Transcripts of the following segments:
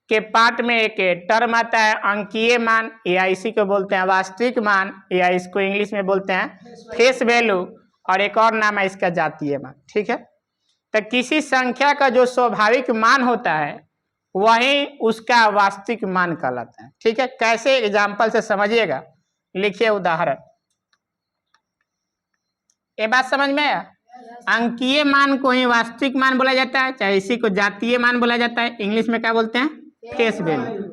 के पार्ट में एक टर्म आता है अंकीय मान, या इसी को बोलते हैं वास्तविक मान, या इसको इंग्लिश में बोलते हैं फेस वैल्यू, और एक और नाम है इसका जातीय मान। ठीक है, तो किसी संख्या का जो स्वाभाविक मान होता है वही उसका वास्तविक मान कहलाता है। ठीक है, कैसे एग्जाम्पल से समझिएगा, लिखिए उदाहरण। ये बात समझ में आया? अंकीय मान को ही वास्तविक मान बोला जाता है, चाहे इसी को जातीय मान बोला जाता है, इंग्लिश में क्या बोलते हैं? Face value.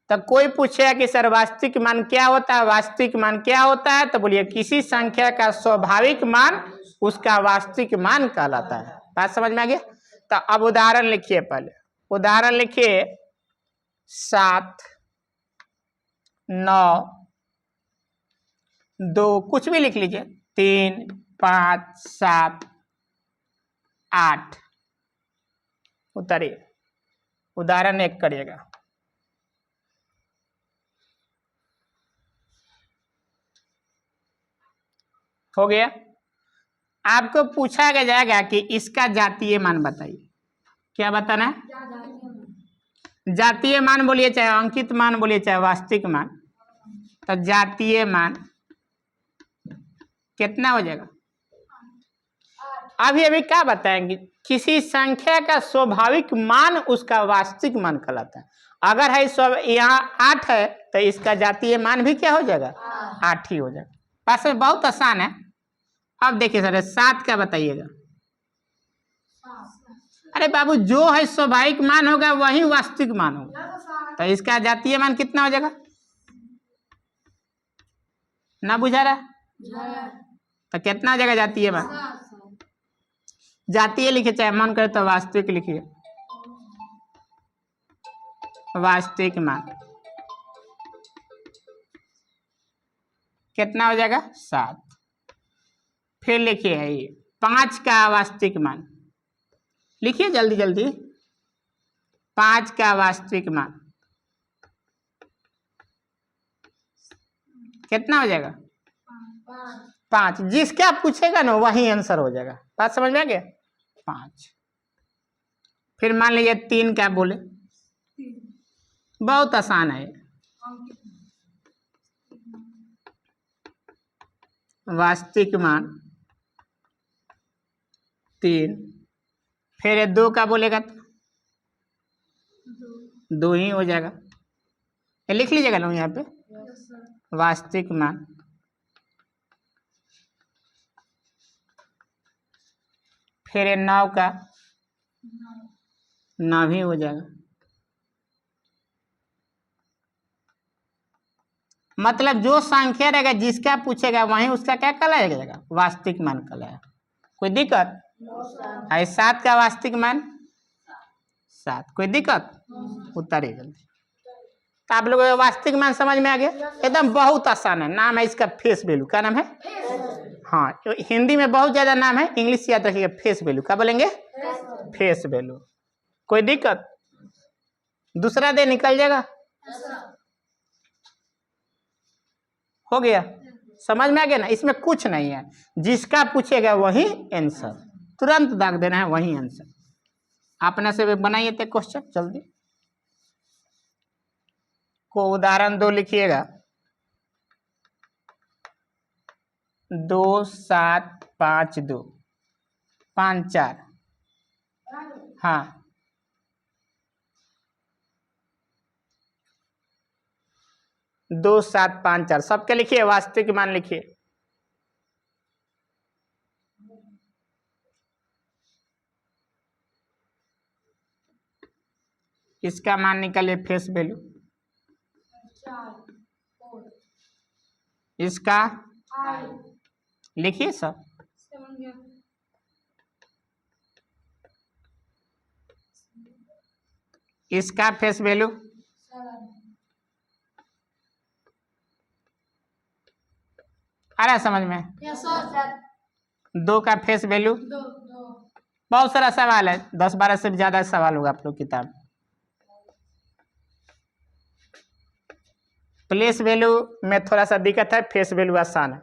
तो कोई पूछेगा कि सर वास्तविक मान क्या होता है, वास्तविक मान क्या होता है, तो बोलिए किसी संख्या का स्वाभाविक मान उसका वास्तविक मान कहलाता है। बात समझ में आ गया? तो अब उदाहरण लिखिए, पहले उदाहरण लिखिए 7, 9, 2, कुछ भी लिख लीजिए, 3, 5, 7, 8। उतारिए, उदाहरण 1 करिएगा। हो गया? आपको पूछा जाएगा कि इसका जातीय मान बताइए। क्या बताना है? जातीय मान बोलिए, चाहे अंकित मान बोलिए, चाहे वास्तविक मान। तो जातीय मान कितना हो जाएगा? अभी क्या बताएंगे? किसी संख्या का स्वाभाविक मान उसका वास्तविक मान कहलाता है। अगर है यहाँ 8 है तो इसका जातीय मान भी क्या हो जाएगा? 8 ही हो जाएगा। पास में बहुत आसान है। अब देखिए सर 7 क्या बताइएगा? अरे बाबू, जो है स्वाभाविक मान होगा वही वास्तविक मान होगा, तो इसका जातीय मान कितना हो जाएगा? ना बुझा रहा? तो कितना हो जाएगा जातीय मान? जातीय लिखिए, चाहे मन करे तो वास्तविक लिखिए। वास्तविक मान कितना हो जाएगा? 7। फिर लिखिए ये 5 का वास्तविक मान, लिखिए जल्दी जल्दी। 5 का वास्तविक मान कितना हो जाएगा? 5। जिसका पूछेगा ना वही आंसर हो जाएगा। बात समझ में आ गया? 5। फिर मान लीजिए 3 क्या बोले? बहुत आसान है, वास्तविक मान 3। फिर 2 का बोलेगा तो 2 ही हो जाएगा। ये लिख लीजिएगा ना यहाँ पे, वास्तविक मान। फिर 9 का 9 ही हो जाएगा। मतलब जो संख्या रहेगा जिसका पूछेगा वही उसका क्या कहलाया जाएगा? वास्तविक मान कहलाया। कोई दिक्कत? 7 का वास्तविक मान 7। कोई दिक्कत? उतारिए जल्दी। तो आप लोगों को वास्तविक मान समझ में आ गया? एकदम बहुत आसान है। नाम है इसका फेस वैल्यू। क्या नाम है? हाँ, तो हिंदी में बहुत ज्यादा नाम है, इंग्लिश याद रखिएगा फेस वैल्यू। क्या बोलेंगे? Face value. कोई दिक्कत? दूसरा दे निकल जाएगा। हो गया? समझ में आ गया ना? इसमें कुछ नहीं है, जिसका पूछेगा वही आंसर, तुरंत दाग देना है वही आंसर। अपने से बनाइए थे क्वेश्चन जल्दी। को उदाहरण 2 लिखिएगा। 2, 7, 5, 2, 5, 4। हाँ, 2, 7, 5, 4 सबके लिखिए। वास्तविक मान लिखिए। इसका मान निकालिए फेस वैल्यू। इसका लिखिए सब। इसका फेस वैल्यू आ रहा है समझ में? 2 का फेस वैल्यू। बहुत सारा सवाल है, 10-12 से ज्यादा सवाल होगा आप लोग किताब। प्लेस वैल्यू में थोड़ा सा दिक्कत है, फेस वैल्यू आसान है।